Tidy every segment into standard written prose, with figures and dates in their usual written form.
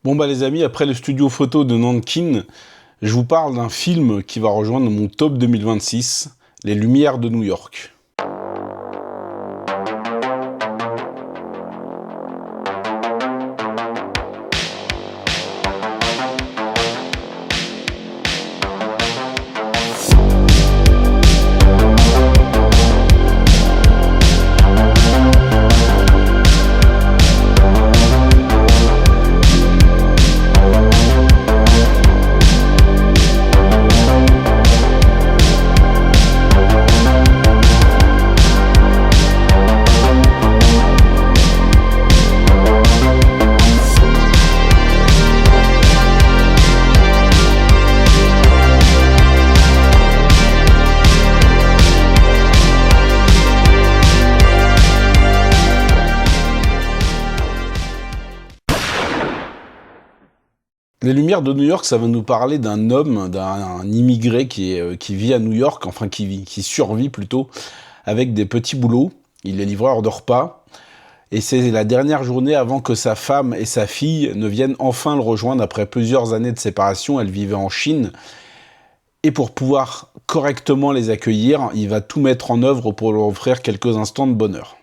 Bon bah les amis, après le studio photo de Nankin, je vous parle d'un film qui va rejoindre mon top 2026, Les Lumières de New York. Les Lumières de New York, ça va nous parler d'un homme, d'un immigré qui vit à New York, enfin qui survit plutôt, avec des petits boulots. Il est livreur de repas. Et c'est la dernière journée avant que sa femme et sa fille ne viennent enfin le rejoindre après plusieurs années de séparation. Elle vivait en Chine. Et pour pouvoir correctement les accueillir, il va tout mettre en œuvre pour leur offrir quelques instants de bonheur.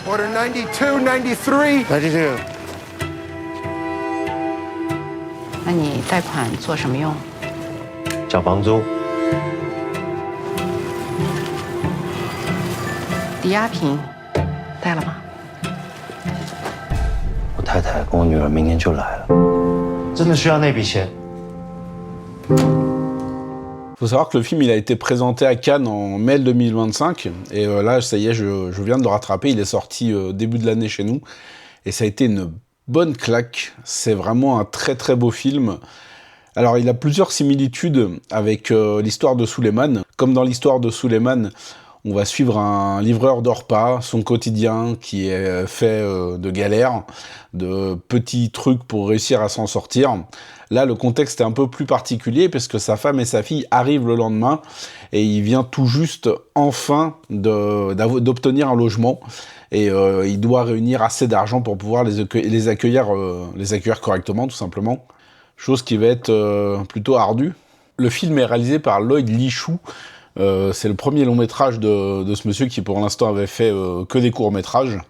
Order 92, 93. 92。那你贷款做什么用？缴房租。抵押品贷了吗？我太太跟我女儿明天就来了，真的需要那笔钱。Faut savoir que le film il a été présenté à Cannes en mai 2025 et là ça y est je viens de le rattraper, il est sorti début de l'année chez nous et ça a été une bonne claque, c'est vraiment un très très beau film. Alors il a plusieurs similitudes avec l'histoire de Suleiman. Comme dans l'histoire de Suleiman, on va suivre un livreur de repas, son quotidien qui est fait de galères, de petits trucs pour réussir à s'en sortir. Là, le contexte est un peu plus particulier parce que sa femme et sa fille arrivent le lendemain et il vient tout juste enfin d'obtenir un logement et il doit réunir assez d'argent pour pouvoir les accueillir correctement, tout simplement. Chose qui va être plutôt ardue. Le film est réalisé par Lloyd Lichou. C'est le premier long métrage de ce monsieur qui pour l'instant avait fait que des courts métrages.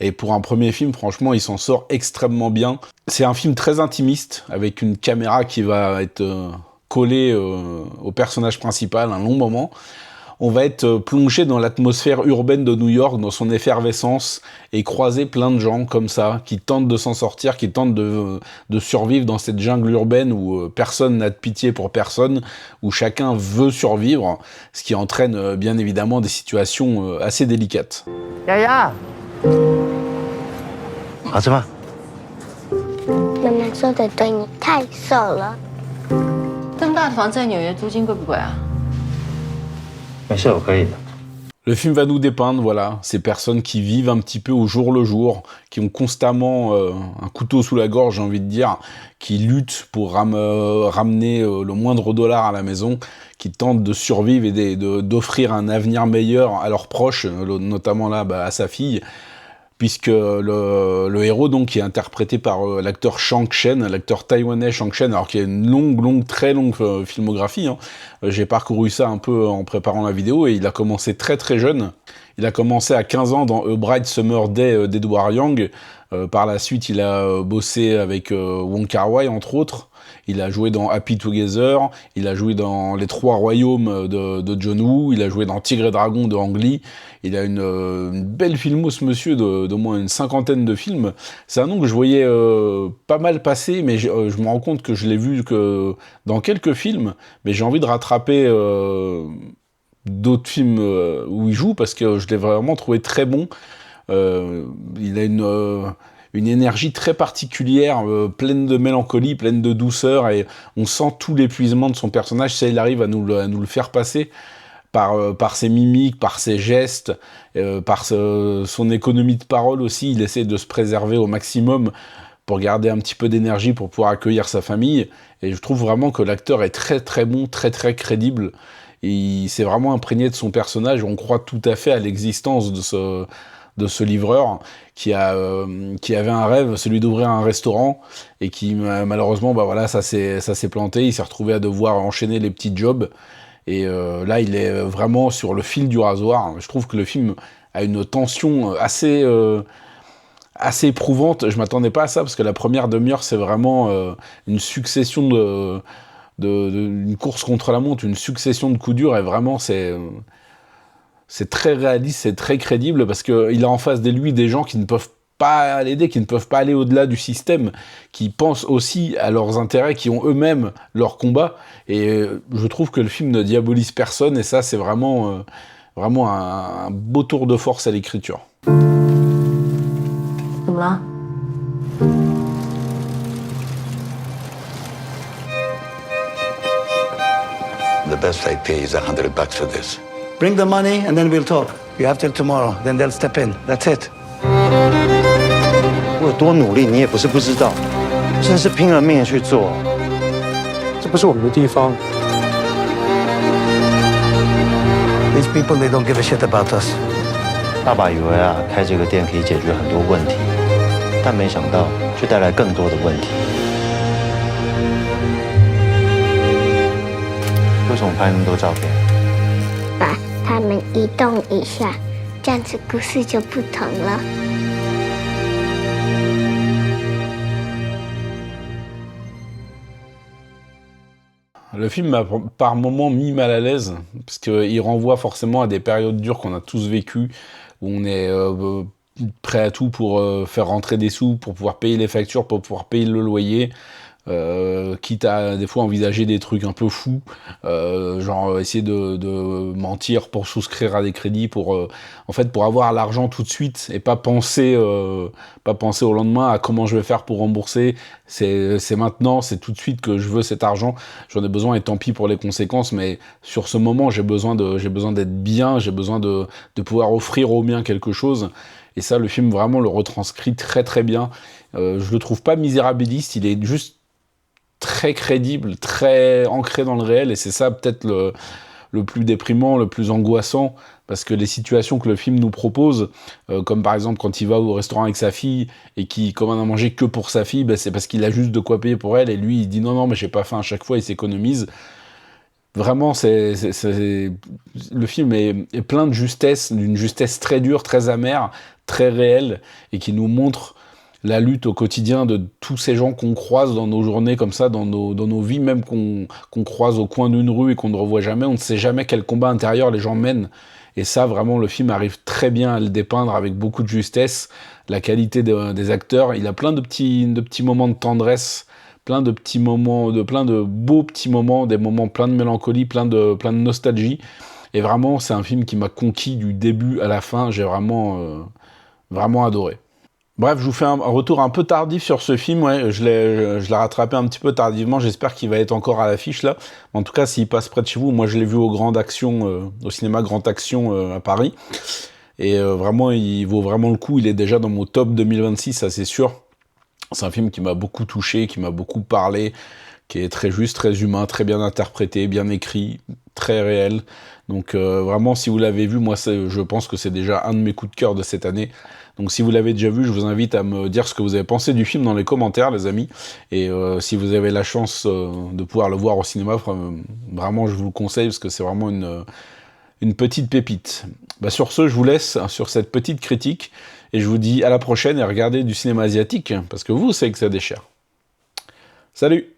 Et pour un premier film, franchement, il s'en sort extrêmement bien. C'est un film très intimiste, avec une caméra qui va être collée au personnage principal un long moment. On va être plongé dans l'atmosphère urbaine de New York, dans son effervescence, et croiser plein de gens comme ça, qui tentent de s'en sortir, qui tentent de survivre dans cette jungle urbaine où personne n'a de pitié pour personne, où chacun veut survivre, ce qui entraîne bien évidemment des situations assez délicates. 丫丫，好吃吗？妈妈说的对，你太瘦了。这么大的房子在纽约租金贵不贵啊？没事，我可以的。 Le film va nous dépeindre, voilà, ces personnes qui vivent un petit peu au jour le jour, qui ont constamment un couteau sous la gorge, j'ai envie de dire, qui luttent pour ramener le moindre dollar à la maison, qui tentent de survivre et d'offrir un avenir meilleur à leurs proches, notamment là à sa fille, puisque le héros donc qui est interprété par l'acteur Shang Chen, l'acteur taïwanais Shang Chen, alors qu'il a une très longue filmographie. Hein. J'ai parcouru ça un peu en préparant la vidéo et il a commencé très très jeune. Il a commencé à 15 ans dans A Bright Summer Day d'Edward Young. Par la suite, il a bossé avec Wong Kar-wai entre autres. Il a joué dans Happy Together, il a joué dans Les Trois Royaumes de John Woo, il a joué dans Tigre et Dragon de Ang Lee. Il a une belle filmo, ce monsieur, d'au moins une cinquantaine de films. C'est un nom que je voyais pas mal passer, mais je me rends compte que je l'ai vu que dans quelques films, mais j'ai envie de rattraper d'autres films où il joue, parce que je l'ai vraiment trouvé très bon. Il a une énergie très particulière, pleine de mélancolie, pleine de douceur, et on sent tout l'épuisement de son personnage. Ça, il arrive à nous le faire passer par ses mimiques, par ses gestes, par son économie de parole aussi. Il essaie de se préserver au maximum pour garder un petit peu d'énergie pour pouvoir accueillir sa famille. Et je trouve vraiment que l'acteur est très très bon, très très crédible. Et il s'est vraiment imprégné de son personnage. On croit tout à fait à l'existence de de ce livreur qui avait un rêve, celui d'ouvrir un restaurant, et qui malheureusement, bah voilà, ça s'est planté. Il s'est retrouvé à devoir enchaîner les petits jobs. Et là, il est vraiment sur le fil du rasoir. Je trouve que le film a une tension assez éprouvante. Je m'attendais pas à ça, parce que la première demi-heure, c'est vraiment une succession une course contre la montre, une succession de coups durs, et vraiment, c'est très réaliste, c'est très crédible, parce qu'il a en face de lui des gens qui ne peuvent pas l'aider, qui ne peuvent pas aller au-delà du système, qui pensent aussi à leurs intérêts, qui ont eux-mêmes leur combat, et je trouve que le film ne diabolise personne, et ça, c'est vraiment un beau tour de force à l'écriture. 怎么了？ The best I pay is $100 for this. Bring the money and then we'll talk. You have till tomorrow, then they'll step in. That's it. 我有多努力，你也不是不知道，真是拼了命去做。这不是我们的地方。 These people, they don't give a shit about us. 爸爸以为啊，开这个店可以解决很多问题，但没想到却带来更多的问题。为什么拍那么多照片？把它们移动一下，这样子故事就不同了。 Le film m'a par moments mis mal à l'aise, parce qu'il renvoie forcément à des périodes dures qu'on a tous vécues, où on est prêt à tout pour faire rentrer des sous, pour pouvoir payer les factures, pour pouvoir payer le loyer, quitte à des fois envisager des trucs un peu fous, genre essayer de mentir pour souscrire à des crédits, pour avoir l'argent tout de suite, et pas penser au lendemain à comment je vais faire pour rembourser. C'est maintenant, c'est tout de suite que je veux cet argent, j'en ai besoin, et tant pis pour les conséquences, mais sur ce moment, j'ai besoin d'être bien, j'ai besoin de pouvoir offrir au mien quelque chose, et ça, le film vraiment le retranscrit très très bien. Je le trouve pas misérabiliste, il est juste très crédible, très ancré dans le réel, et c'est ça peut-être le plus déprimant, le plus angoissant, parce que les situations que le film nous propose, comme par exemple quand il va au restaurant avec sa fille et qu'il commande à manger que pour sa fille, ben c'est parce qu'il a juste de quoi payer pour elle, et lui il dit non mais j'ai pas faim, à chaque fois il s'économise. Vraiment, le film est plein de justesse, d'une justesse très dure, très amère, très réelle, et qui nous montre la lutte au quotidien de tous ces gens qu'on croise dans nos journées comme ça, dans nos vies, même qu'on croise au coin d'une rue et qu'on ne revoit jamais. On ne sait jamais quel combat intérieur les gens mènent. Et ça, vraiment, le film arrive très bien à le dépeindre avec beaucoup de justesse. La qualité des acteurs, il a plein de petits moments de tendresse, plein de beaux petits moments, des moments pleins de mélancolie, plein de nostalgie. Et vraiment, c'est un film qui m'a conquis du début à la fin. J'ai vraiment adoré. Bref, je vous fais un retour un peu tardif sur ce film, ouais, je l'ai rattrapé un petit peu tardivement, j'espère qu'il va être encore à l'affiche là. En tout cas, s'il passe près de chez vous, moi je l'ai vu au cinéma Grand Action à Paris. Et vraiment, il vaut vraiment le coup, il est déjà dans mon top 2026, ça c'est sûr. C'est un film qui m'a beaucoup touché, qui m'a beaucoup parlé, qui est très juste, très humain, très bien interprété, bien écrit, très réel. Donc vraiment, si vous l'avez vu, moi je pense que c'est déjà un de mes coups de cœur de cette année. Donc si vous l'avez déjà vu, je vous invite à me dire ce que vous avez pensé du film dans les commentaires, les amis. Et si vous avez la chance de pouvoir le voir au cinéma, vraiment je vous le conseille, parce que c'est vraiment une petite pépite. Bah, sur ce, je vous laisse sur cette petite critique, et je vous dis à la prochaine, et regardez du cinéma asiatique, parce que vous savez que ça déchire. Salut!